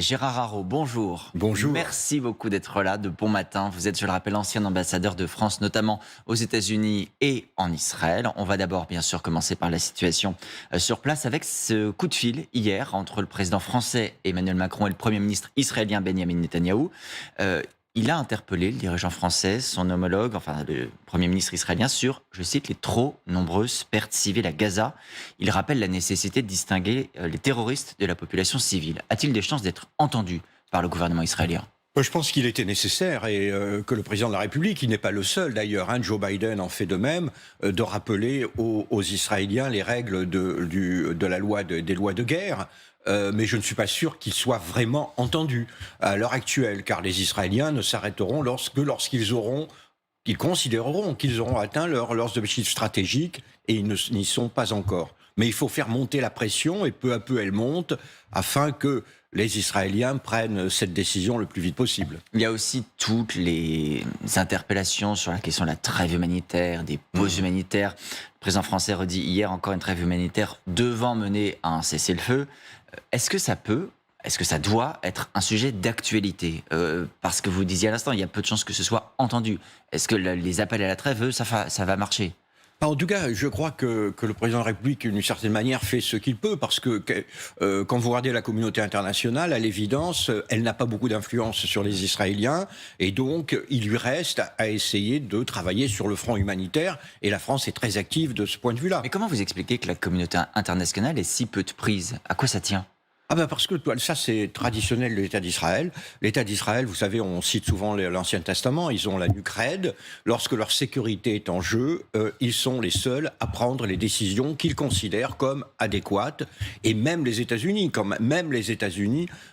Gérard Haraud, bonjour. Bonjour. Merci beaucoup d'être là, de bon matin. Vous êtes, je le rappelle, ancien ambassadeur de France, notamment aux États-Unis et en Israël. On va d'abord, bien sûr, commencer par la situation sur place avec ce coup de fil hier entre le président français Emmanuel Macron et le Premier ministre israélien Benjamin Netanyahou. Il a interpellé le dirigeant français, son homologue, enfin le Premier ministre israélien, sur, je cite, les trop nombreuses pertes civiles à Gaza. Il rappelle la nécessité de distinguer les terroristes de la population civile. A-t-il des chances d'être entendu par le gouvernement israélien ? Je pense qu'il était nécessaire et que le président de la République, il n'est pas le seul d'ailleurs, Joe Biden en fait de même, de rappeler aux Israéliens les règles de la loi des lois de guerre. Mais je ne suis pas sûr qu'il soit vraiment entendu à l'heure actuelle, car les Israéliens ne s'arrêteront qu'ils considéreront qu'ils auront atteint leurs objectifs stratégiques et ils n'y sont pas encore. Mais il faut faire monter la pression et peu à peu elle monte afin que les Israéliens prennent cette décision le plus vite possible. Il y a aussi toutes les interpellations sur la question de la trêve humanitaire, des pauses humanitaires. Le président français redit hier encore une trêve humanitaire devant mener à un cessez-le-feu. Est-ce que ça doit être un sujet d'actualité parce que vous disiez à l'instant, il y a peu de chances que ce soit entendu. Est-ce que les appels à la trêve, ça va marcher ? En tout cas, je crois que le président de la République, d'une certaine manière, fait ce qu'il peut, parce que quand vous regardez la communauté internationale, à l'évidence, elle n'a pas beaucoup d'influence sur les Israéliens, et donc il lui reste à essayer de travailler sur le front humanitaire, et la France est très active de ce point de vue-là. Mais comment vous expliquez que la communauté internationale ait si peu de prise ? À quoi ça tient ? Parce que ça, c'est traditionnel de l'État d'Israël. L'État d'Israël, vous savez, on cite souvent l'Ancien Testament, ils ont la nuque raide. Lorsque leur sécurité est en jeu, ils sont les seuls à prendre les décisions qu'ils considèrent comme adéquates. Et même les États-Unis,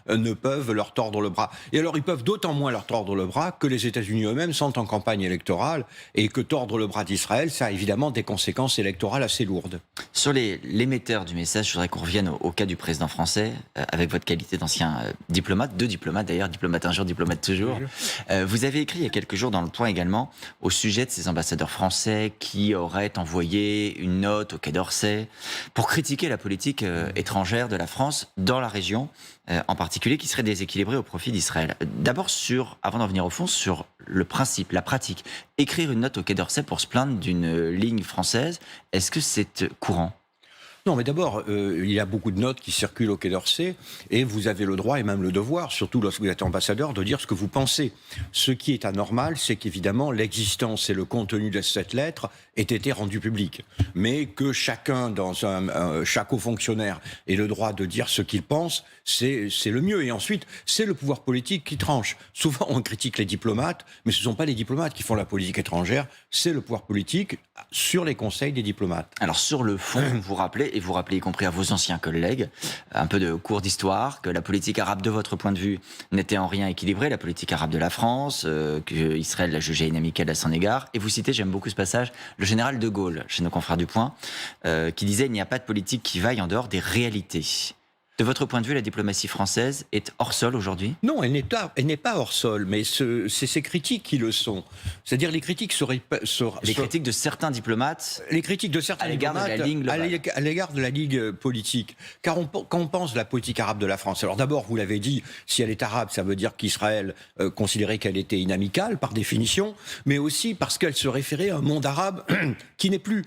ne peuvent leur tordre le bras. Et alors, ils peuvent d'autant moins leur tordre le bras que les États-Unis eux-mêmes sont en campagne électorale et que tordre le bras d'Israël, ça a évidemment des conséquences électorales assez lourdes. Sur l'émetteur du message, je voudrais qu'on revienne au cas du président français. Avec votre qualité d'ancien diplomate, deux diplomates d'ailleurs, diplomate un jour, diplomate toujours. Vous avez écrit il y a quelques jours dans Le Point également au sujet de ces ambassadeurs français qui auraient envoyé une note au Quai d'Orsay pour critiquer la politique étrangère de la France dans la région, en particulier qui serait déséquilibrée au profit d'Israël. D'abord, avant d'en venir au fond, sur le principe, la pratique, écrire une note au Quai d'Orsay pour se plaindre d'une ligne française, est-ce que c'est courant ? Non, mais d'abord, il y a beaucoup de notes qui circulent au Quai d'Orsay, et vous avez le droit et même le devoir, surtout lorsque vous êtes ambassadeur, de dire ce que vous pensez. Ce qui est anormal, c'est qu'évidemment, l'existence et le contenu de cette lettre aient été rendus publics. Mais que chacun, chaque haut fonctionnaire, ait le droit de dire ce qu'il pense, c'est le mieux. Et ensuite, c'est le pouvoir politique qui tranche. Souvent, on critique les diplomates, mais ce ne sont pas les diplomates qui font la politique étrangère, c'est le pouvoir politique sur les conseils des diplomates. Alors, sur le fond, vous rappelez y compris à vos anciens collègues, un peu de cours d'histoire, que la politique arabe, de votre point de vue, n'était en rien équilibrée, la politique arabe de la France, que Israël l'a jugée inamicale à son égard. Et vous citez, j'aime beaucoup ce passage, le général de Gaulle, chez nos confrères du Point, qui disait « Il n'y a pas de politique qui vaille en dehors des réalités ». De votre point de vue, la diplomatie française est hors sol aujourd'hui ? Non, elle n'est pas hors sol, mais c'est ces critiques qui le sont. C'est-à-dire les critiques critiques de certains diplomates à l'égard de la ligne globale. À l'égard de la ligne politique. Car quand on pense de la politique arabe de la France, alors d'abord, vous l'avez dit, si elle est arabe, ça veut dire qu'Israël considérait qu'elle était inamicale, par définition, mais aussi parce qu'elle se référait à un monde arabe qui n'est plus.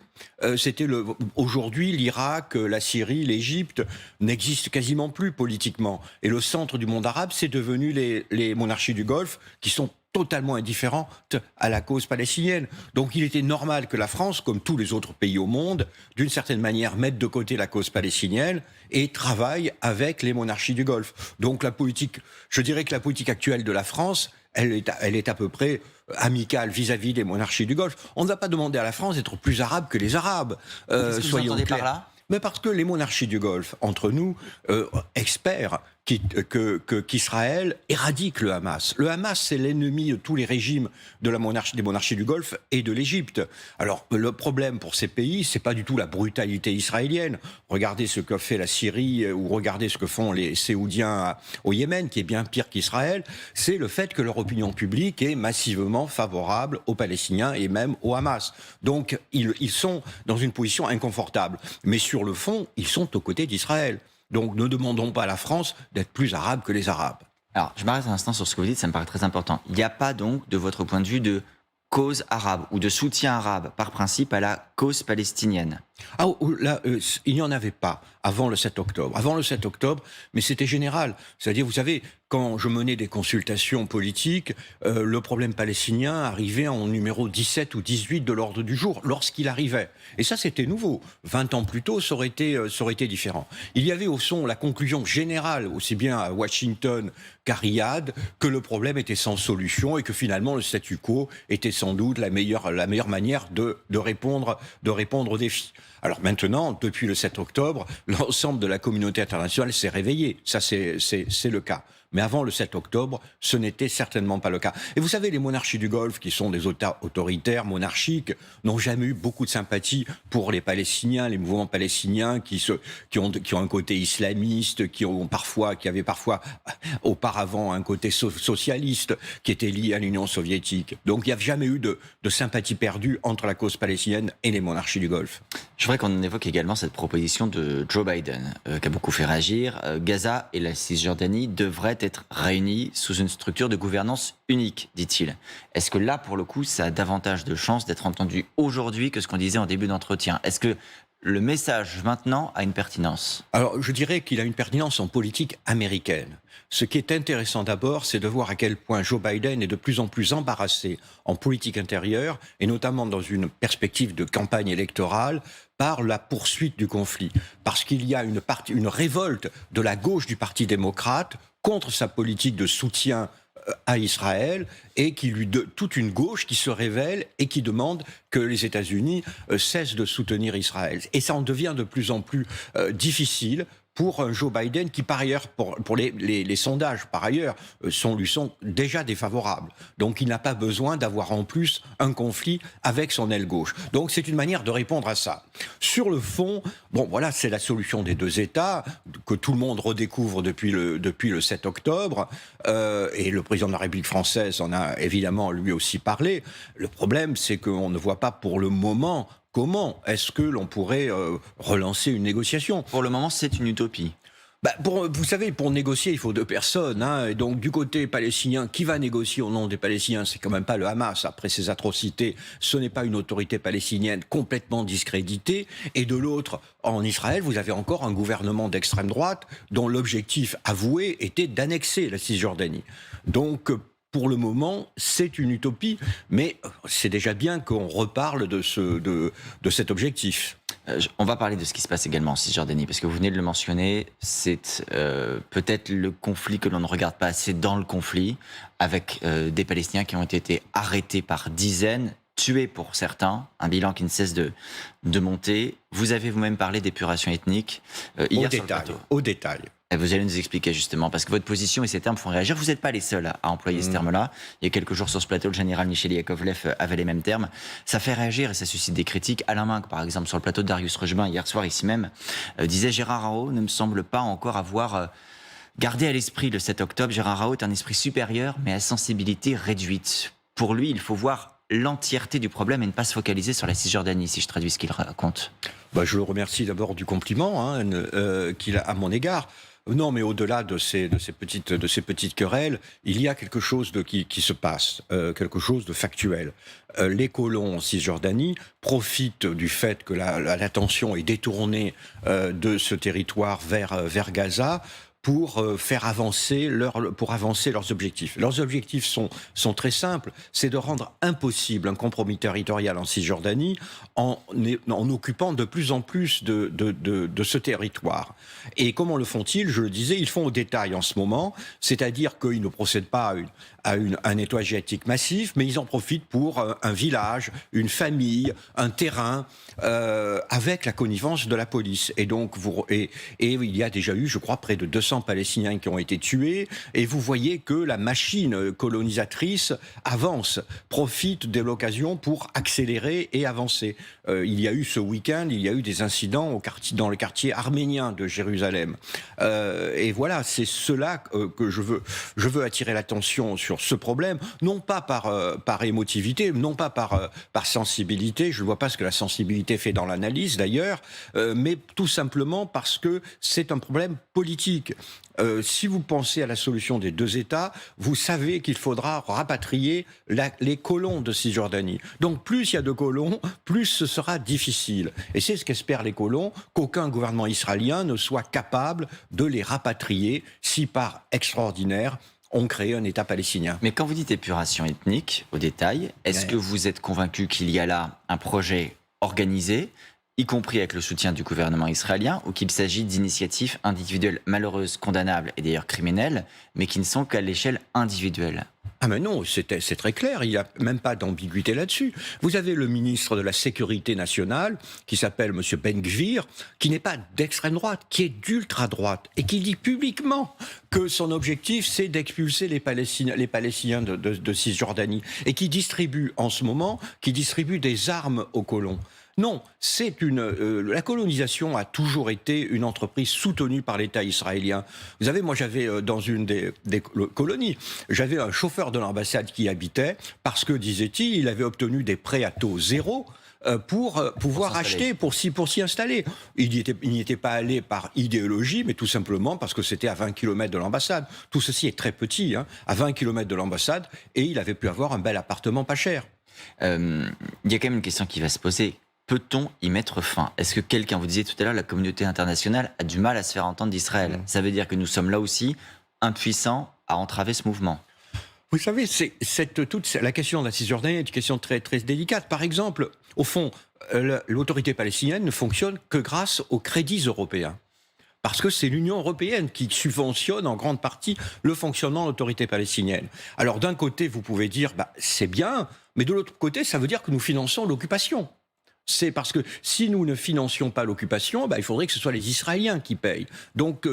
Aujourd'hui, l'Irak, la Syrie, l'Égypte n'existent quasiment plus politiquement. Et le centre du monde arabe, c'est devenu les monarchies du Golfe, qui sont totalement indifférentes à la cause palestinienne. Donc il était normal que la France, comme tous les autres pays au monde, d'une certaine manière, mette de côté la cause palestinienne et travaille avec les monarchies du Golfe. Donc je dirais que la politique actuelle de la France, elle est à peu près amicale vis-à-vis des monarchies du Golfe. On ne va pas demander à la France d'être plus arabe que les Arabes. Qu'est-ce que vous entendez par là ? Mais parce que les monarchies du Golfe, entre nous, espèrent qu'Israël éradique le Hamas. Le Hamas, c'est l'ennemi de tous les régimes des monarchies du Golfe et de l'Égypte. Alors, le problème pour ces pays, c'est pas du tout la brutalité israélienne. Regardez ce que fait la Syrie ou regardez ce que font les Saoudiens au Yémen, qui est bien pire qu'Israël. C'est le fait que leur opinion publique est massivement favorable aux Palestiniens et même au Hamas. Donc, ils sont dans une position inconfortable. Mais sur le fond, ils sont aux côtés d'Israël. Donc ne demandons pas à la France d'être plus arabe que les Arabes. Alors, je m'arrête un instant sur ce que vous dites, ça me paraît très important. Il n'y a pas donc, de votre point de vue, de cause arabe ou de soutien arabe, par principe, à la cause palestinienne? Ah, là, il n'y en avait pas avant le 7 octobre. Avant le 7 octobre, mais c'était général. C'est-à-dire, vous savez, quand je menais des consultations politiques, le problème palestinien arrivait en numéro 17 ou 18 de l'ordre du jour, lorsqu'il arrivait. Et ça, c'était nouveau. 20 ans plus tôt, ça aurait été différent. Il y avait au fond la conclusion générale, aussi bien à Washington qu'à Riyad, que le problème était sans solution et que finalement, le statu quo était sans doute la meilleure manière de répondre aux défis. Alors maintenant, depuis le 7 octobre, l'ensemble de la communauté internationale s'est réveillée. Ça, c'est le cas. Mais avant le 7 octobre, ce n'était certainement pas le cas. Et vous savez, les monarchies du Golfe, qui sont des États autoritaires, monarchiques, n'ont jamais eu beaucoup de sympathie pour les Palestiniens, les mouvements palestiniens qui ont un côté islamiste, qui avaient parfois auparavant un côté socialiste, qui était lié à l'Union soviétique. Donc il n'y a jamais eu de sympathie perdue entre la cause palestinienne et les monarchies du Golfe. Je voudrais qu'on évoque également cette proposition de Joe Biden, qui a beaucoup fait réagir. Gaza et la Cisjordanie devraient être réunis sous une structure de gouvernance unique, dit-il. Est-ce que là, pour le coup, ça a davantage de chances d'être entendu aujourd'hui que ce qu'on disait en début d'entretien? Est-ce que le message maintenant a une pertinence? Alors, je dirais qu'il a une pertinence en politique américaine. Ce qui est intéressant d'abord, c'est de voir à quel point Joe Biden est de plus en plus embarrassé en politique intérieure, et notamment dans une perspective de campagne électorale, par la poursuite du conflit. Parce qu'il y a une révolte de la gauche du Parti démocrate contre sa politique de soutien à Israël, et toute une gauche qui se révèle et qui demande que les États-Unis cessent de soutenir Israël. Et ça en devient de plus en plus difficile pour un Joe Biden qui, par ailleurs, pour les sondages, par ailleurs, lui sont déjà défavorables. Donc il n'a pas besoin d'avoir en plus un conflit avec son aile gauche. Donc c'est une manière de répondre à ça. Sur le fond, bon voilà, c'est la solution des deux États que tout le monde redécouvre depuis le 7 octobre. Et le président de la République française en a évidemment lui aussi parlé. Le problème, c'est qu'on ne voit pas pour le moment comment est-ce que l'on pourrait relancer une négociation. Pour le moment, c'est une utopie. Vous savez, pour négocier, il faut deux personnes. Et donc, du côté palestinien, qui va négocier au nom des Palestiniens? C'est quand même pas le Hamas. Après ces atrocités, ce n'est pas une autorité palestinienne complètement discréditée. Et de l'autre, en Israël, vous avez encore un gouvernement d'extrême droite dont l'objectif avoué était d'annexer la Cisjordanie. Donc, pour le moment, c'est une utopie, mais c'est déjà bien qu'on reparle de cet objectif. On va parler de ce qui se passe également en Cisjordanie, parce que vous venez de le mentionner, c'est peut-être le conflit que l'on ne regarde pas assez dans le conflit, avec des Palestiniens qui ont été arrêtés par dizaines, tués pour certains, un bilan qui ne cesse de monter. Vous avez vous-même parlé d'épuration ethnique hier sur le plateau. Au détail. Et vous allez nous expliquer justement, parce que votre position et ces termes font réagir. Vous n'êtes pas les seuls à employer ce terme-là. Il y a quelques jours sur ce plateau, le général Michel Yakovlev avait les mêmes termes. Ça fait réagir et ça suscite des critiques. Alain Minc, par exemple, sur le plateau de Darius Rochebin, hier soir, ici même, disait « Gérard Raho ne me semble pas encore avoir gardé à l'esprit le 7 octobre. Gérard Raho est un esprit supérieur, mais à sensibilité réduite. Pour lui, il faut voir l'entièreté du problème et ne pas se focaliser sur la Cisjordanie, si je traduis ce qu'il raconte. » Je le remercie d'abord du compliment qu'il a à mon égard. Non, mais au-delà de ces petites querelles, il y a quelque chose qui se passe, quelque chose de factuel. Les colons en Cisjordanie profitent du fait que l'attention est détournée de ce territoire vers Gaza pour avancer leurs objectifs. Leurs objectifs sont très simples, c'est de rendre impossible un compromis territorial en Cisjordanie en occupant de plus en plus de ce territoire. Et comment le font-ils? Je le disais, ils font au détail en ce moment, c'est-à-dire qu'ils ne procèdent pas à un nettoyage éthique massif, mais ils en profitent pour un village, une famille, un terrain, avec la connivence de la police. Et donc, il y a déjà eu, je crois, près de 200 300 Palestiniens qui ont été tués, et vous voyez que la machine colonisatrice avance, profite de l'occasion pour accélérer et avancer. Il y a eu ce week-end, il y a eu des incidents dans le quartier arménien de Jérusalem. Et voilà, c'est cela que je veux attirer l'attention sur ce problème, non pas par émotivité, non pas par sensibilité, je ne vois pas ce que la sensibilité fait dans l'analyse d'ailleurs, mais tout simplement parce que c'est un problème politique. Si vous pensez à la solution des deux États, vous savez qu'il faudra rapatrier les colons de Cisjordanie. Donc plus il y a de colons, plus ce sera difficile. Et c'est ce qu'espèrent les colons, qu'aucun gouvernement israélien ne soit capable de les rapatrier si par extraordinaire on crée un État palestinien. Mais quand vous dites épuration ethnique, au détail, est-ce que vous êtes convaincu qu'il y a là un projet organisé, y compris avec le soutien du gouvernement israélien, ou qu'il s'agit d'initiatives individuelles malheureuses, condamnables et d'ailleurs criminelles, mais qui ne sont qu'à l'échelle individuelle? Ah mais non, c'est très clair, il n'y a même pas d'ambiguïté là-dessus. Vous avez le ministre de la Sécurité nationale, qui s'appelle M. Ben Gvir, qui n'est pas d'extrême droite, qui est d'ultra-droite, et qui dit publiquement que son objectif, c'est d'expulser les Palestiniens de Cisjordanie, et qui distribue en ce moment, des armes aux colons. Non, la colonisation a toujours été une entreprise soutenue par l'État israélien. Vous savez, moi j'avais dans une des colonies, j'avais un chauffeur de l'ambassade qui y habitait parce que, disait-il, il avait obtenu des prêts à taux zéro pour pouvoir acheter, pour s'y installer. Il n'y était pas allé par idéologie, mais tout simplement parce que c'était à 20 km de l'ambassade. Tout ceci est très petit, à 20 km de l'ambassade, et il avait pu avoir un bel appartement pas cher. Il y a quand même une question qui va se poser. Peut-on y mettre fin? Est-ce que quelqu'un, vous disiez tout à l'heure, la communauté internationale a du mal à se faire entendre d'Israël? Ça veut dire que nous sommes là aussi impuissants à entraver ce mouvement. Vous savez, la question de la Cisjordanie est une question très, très délicate. Par exemple, au fond, l'autorité palestinienne ne fonctionne que grâce aux crédits européens. Parce que c'est l'Union européenne qui subventionne en grande partie le fonctionnement de l'autorité palestinienne. Alors d'un côté, vous pouvez dire, c'est bien, mais de l'autre côté, ça veut dire que nous finançons l'occupation. C'est parce que si nous ne financions pas l'occupation, il faudrait que ce soit les Israéliens qui payent. Donc,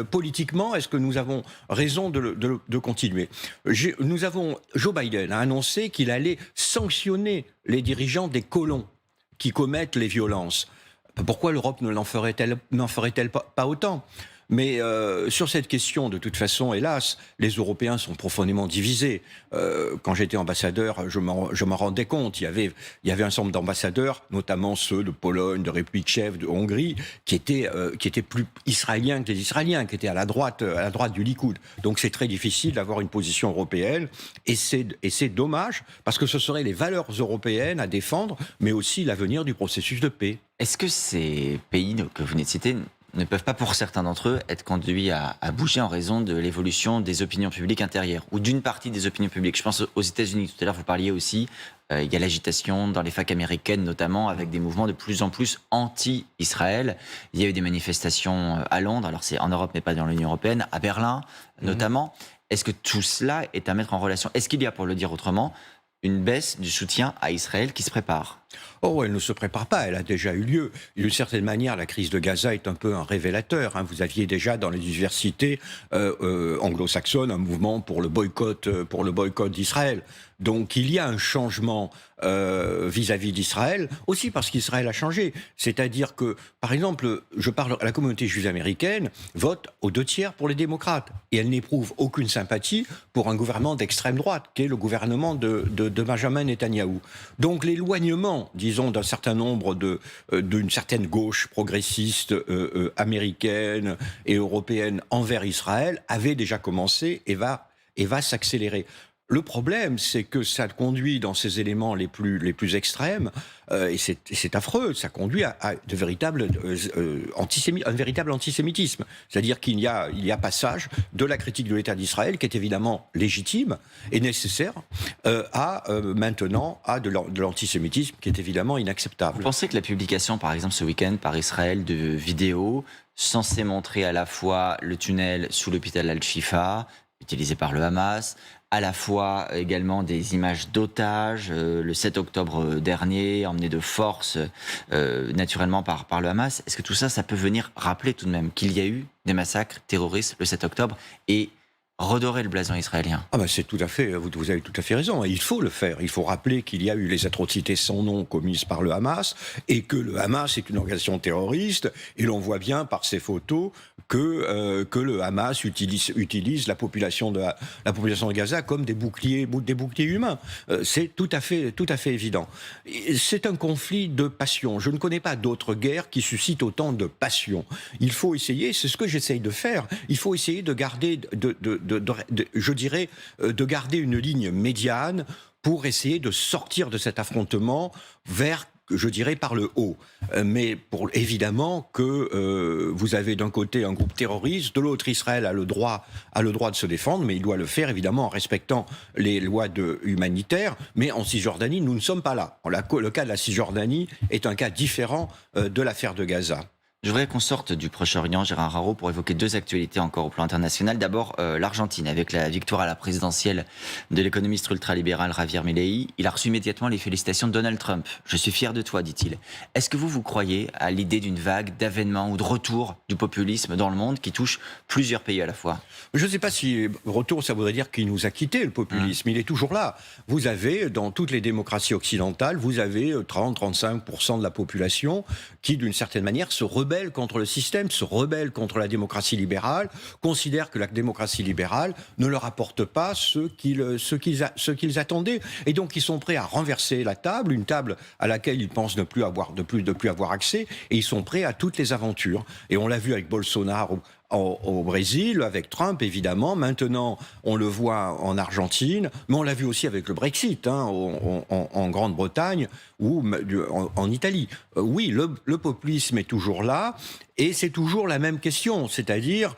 politiquement, est-ce que nous avons raison de continuer? Joe Biden a annoncé qu'il allait sanctionner les dirigeants des colons qui commettent les violences. Pourquoi l'Europe n'en ferait-elle pas autant? Mais sur cette question, de toute façon, hélas, les Européens sont profondément divisés. Quand j'étais ambassadeur, je m'en rendais compte. Il y avait un certain nombre d'ambassadeurs, notamment ceux de Pologne, de République tchèque, de Hongrie, qui étaient plus israéliens que les Israéliens, qui étaient à la droite du Likoud. Donc c'est très difficile d'avoir une position européenne. Et c'est dommage, parce que ce seraient les valeurs européennes à défendre, mais aussi l'avenir du processus de paix. Est-ce que ces pays que vous venez de citer ne peuvent pas, pour certains d'entre eux, être conduits à bouger en raison de l'évolution des opinions publiques intérieures, ou d'une partie des opinions publiques? Je pense aux États-Unis. Tout à l'heure, vous parliez aussi, il y a l'agitation dans les facs américaines, notamment, avec des mouvements de plus en plus anti-Israël. Il y a eu des manifestations à Londres, alors c'est en Europe, mais pas dans l'Union européenne, à Berlin, notamment. Est-ce que tout cela est à mettre en relation? Est-ce qu'il y a, pour le dire autrement, une baisse du soutien à Israël qui se prépare? Oh, elle ne se prépare pas, elle a déjà eu lieu. D'une certaine manière, la crise de Gaza est un peu un révélateur. Vous aviez déjà dans les universités anglo-saxonnes un mouvement pour le boycott d'Israël. Donc il y a un changement vis-à-vis d'Israël, aussi parce qu'Israël a changé. C'est-à-dire que, par exemple, la communauté juive américaine vote aux 2/3 pour les démocrates. Et elle n'éprouve aucune sympathie pour un gouvernement d'extrême droite, qui est le gouvernement de Benjamin Netanyahou. Donc l'éloignement, disons, d'un certain nombre d'une certaine gauche progressiste américaine et européenne envers Israël avait déjà commencé et va s'accélérer. Le problème, c'est que ça conduit dans ces éléments les plus extrêmes, et c'est affreux, ça conduit à un véritable antisémitisme. C'est-à-dire qu'il y a passage de la critique de l'État d'Israël, qui est évidemment légitime et nécessaire, maintenant à de l'antisémitisme, qui est évidemment inacceptable. Vous pensez que la publication, par exemple, ce week-end par Israël, de vidéos censées montrer à la fois le tunnel sous l'hôpital Al-Shifa, utilisées par le Hamas, à la fois également des images d'otages, le 7 octobre dernier, emmenés de force naturellement par le Hamas. Est-ce que tout ça, ça peut venir rappeler tout de même qu'il y a eu des massacres terroristes le 7 octobre et redorer le blason israélien? Ah ben c'est tout à fait, vous avez tout à fait raison. Il faut le faire. Il faut rappeler qu'il y a eu les atrocités sans nom commises par le Hamas et que le Hamas est une organisation terroriste. Et l'on voit bien par ces photos que le Hamas utilise la population de Gaza comme des boucliers humains. C'est tout à fait évident. C'est un conflit de passion. Je ne connais pas d'autres guerres qui suscitent autant de passion. Il faut essayer, c'est ce que j'essaye de faire. Il faut essayer de garder de garder une ligne médiane pour essayer de sortir de cet affrontement vers, je dirais, par le haut. Mais évidemment que vous avez d'un côté un groupe terroriste, de l'autre Israël a le droit de se défendre, mais il doit le faire évidemment en respectant les lois humanitaires. Mais en Cisjordanie, nous ne sommes pas là. Le cas de la Cisjordanie est un cas différent de l'affaire de Gaza. Je voudrais qu'on sorte du Proche-Orient, Gérard Araud, pour évoquer deux actualités encore au plan international. D'abord, l'Argentine, avec la victoire à la présidentielle de l'économiste ultralibéral Javier Milei. Il a reçu immédiatement les félicitations de Donald Trump. « Je suis fier de toi », dit-il. Est-ce que vous croyez à l'idée d'une vague d'avènement ou de retour du populisme dans le monde qui touche plusieurs pays à la fois? Je ne sais pas si retour, ça voudrait dire qu'il nous a quitté, le populisme. Il est toujours là. Vous avez, dans toutes les démocraties occidentales, vous avez 30-35% de la population qui, d'une certaine manière, se rebelle contre le système, se rebelle contre la démocratie libérale, considère que la démocratie libérale ne leur apporte pas ce qu'ils attendaient. Et donc, ils sont prêts à renverser la table, une table à laquelle ils pensent ne plus avoir accès, et ils sont prêts à toutes les aventures. Et on l'a vu avec Bolsonaro au Brésil, avec Trump évidemment, maintenant on le voit en Argentine, mais on l'a vu aussi avec le Brexit, en Grande-Bretagne ou en Italie. Oui, le populisme est toujours là, et c'est toujours la même question, c'est-à-dire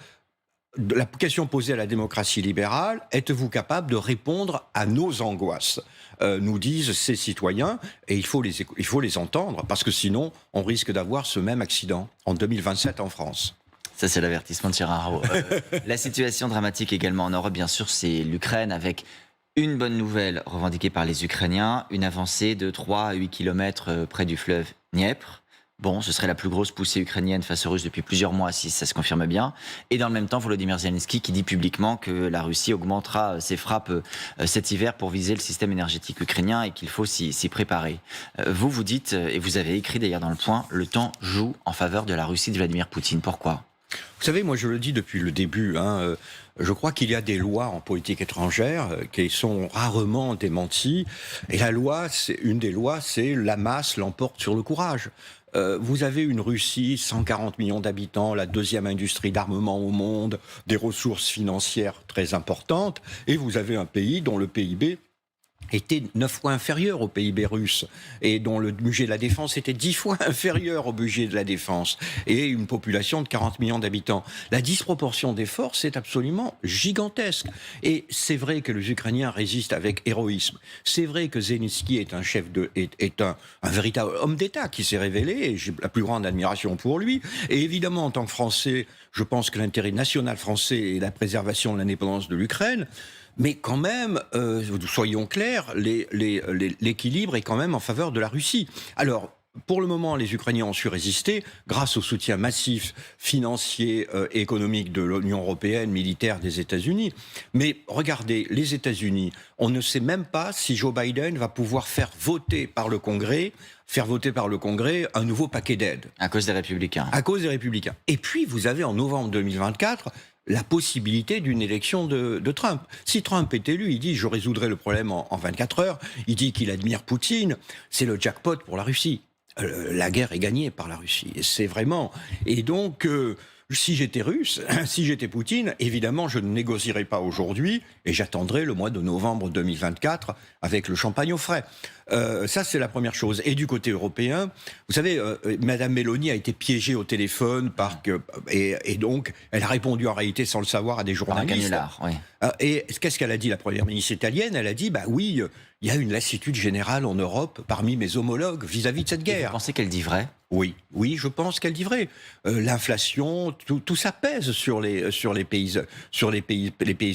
la question posée à la démocratie libérale, êtes-vous capable de répondre à nos angoisses ? Nous disent ces citoyens, et il faut les entendre, parce que sinon on risque d'avoir ce même accident en 2027 en France. Ça, c'est l'avertissement de Gérard Araud. La situation dramatique également en Europe, bien sûr, c'est l'Ukraine, avec une bonne nouvelle revendiquée par les Ukrainiens, une avancée de 3 à 8 km près du fleuve Dniepr. Bon, ce serait la plus grosse poussée ukrainienne face aux Russes depuis plusieurs mois, si ça se confirme bien. Et dans le même temps, Volodymyr Zelensky qui dit publiquement que la Russie augmentera ses frappes cet hiver pour viser le système énergétique ukrainien et qu'il faut s'y préparer. Vous dites, et vous avez écrit d'ailleurs dans Le Point, le temps joue en faveur de la Russie de Vladimir Poutine. Pourquoi ? Vous savez, moi je le dis depuis le début, je crois qu'il y a des lois en politique étrangère qui sont rarement démenties. Et la loi, une des lois, c'est la masse l'emporte sur le courage. Vous avez une Russie, 140 millions d'habitants, la deuxième industrie d'armement au monde, des ressources financières très importantes, et vous avez un pays dont le PIB était 9 fois inférieur au PIB russe et dont le budget de la défense était 10 fois inférieur au budget de la défense et une population de 40 millions d'habitants. La disproportion des forces est absolument gigantesque. Et c'est vrai que les Ukrainiens résistent avec héroïsme. C'est vrai que Zelensky est un véritable homme d'État qui s'est révélé et j'ai la plus grande admiration pour lui. Et évidemment, en tant que Français, je pense que l'intérêt national français est la préservation de l'indépendance de l'Ukraine. Mais quand même, soyons clairs, l'équilibre est quand même en faveur de la Russie. Alors, pour le moment, les Ukrainiens ont su résister grâce au soutien massif financier et économique de l'Union européenne, militaire des États-Unis. Mais regardez, les États-Unis, on ne sait même pas si Joe Biden va pouvoir faire voter par le Congrès un nouveau paquet d'aide. À cause des Républicains. À cause des Républicains. Et puis, vous avez en novembre 2024... la possibilité d'une élection de Trump. Si Trump est élu, il dit « je résoudrai le problème en 24 heures », il dit qu'il admire Poutine, c'est le jackpot pour la Russie. La guerre est gagnée par la Russie, c'est vraiment... Et donc, si j'étais russe, si j'étais Poutine, évidemment, je ne négocierais pas aujourd'hui et j'attendrai le mois de novembre 2024 avec le champagne au frais. Ça, c'est la première chose. Et du côté européen, vous savez, Madame Meloni a été piégée au téléphone et donc, elle a répondu en réalité sans le savoir à des journalistes. Par un canular, oui. Et qu'est-ce qu'elle a dit, la première ministre italienne ? Elle a dit, bah oui, il y a une lassitude générale en Europe parmi mes homologues vis-à-vis de cette guerre. Vous pensez qu'elle dit vrai ? Oui, je pense qu'elle dit vrai. L'inflation, tout ça pèse sur les pays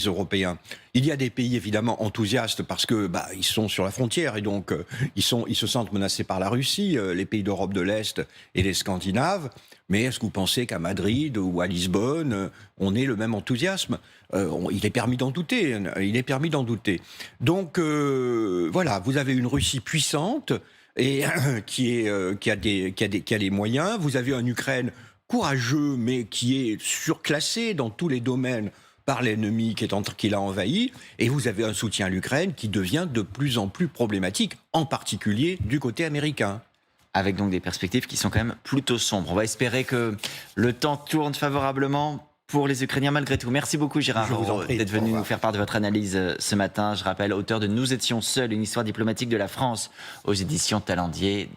européens. Il y a des pays évidemment enthousiastes parce que ils sont sur la frontière et donc ils se sentent menacés par la Russie, les pays d'Europe de l'Est et les Scandinaves. Mais est-ce que vous pensez qu'à Madrid ou à Lisbonne, on ait le même enthousiasme ? Il est permis d'en douter. Donc voilà, vous avez une Russie puissante et qui a les moyens. Vous avez une Ukraine courageux, mais qui est surclassé dans tous les domaines par l'ennemi qui l'a envahi. Et vous avez un soutien à l'Ukraine qui devient de plus en plus problématique, en particulier du côté américain. Avec donc des perspectives qui sont quand même plutôt sombres. On va espérer que le temps tourne favorablement pour les Ukrainiens malgré tout. Merci beaucoup Gérard d'être venu nous faire part de votre analyse ce matin. Je rappelle, auteur de Nous étions seuls, une histoire diplomatique de la France aux éditions Talendier.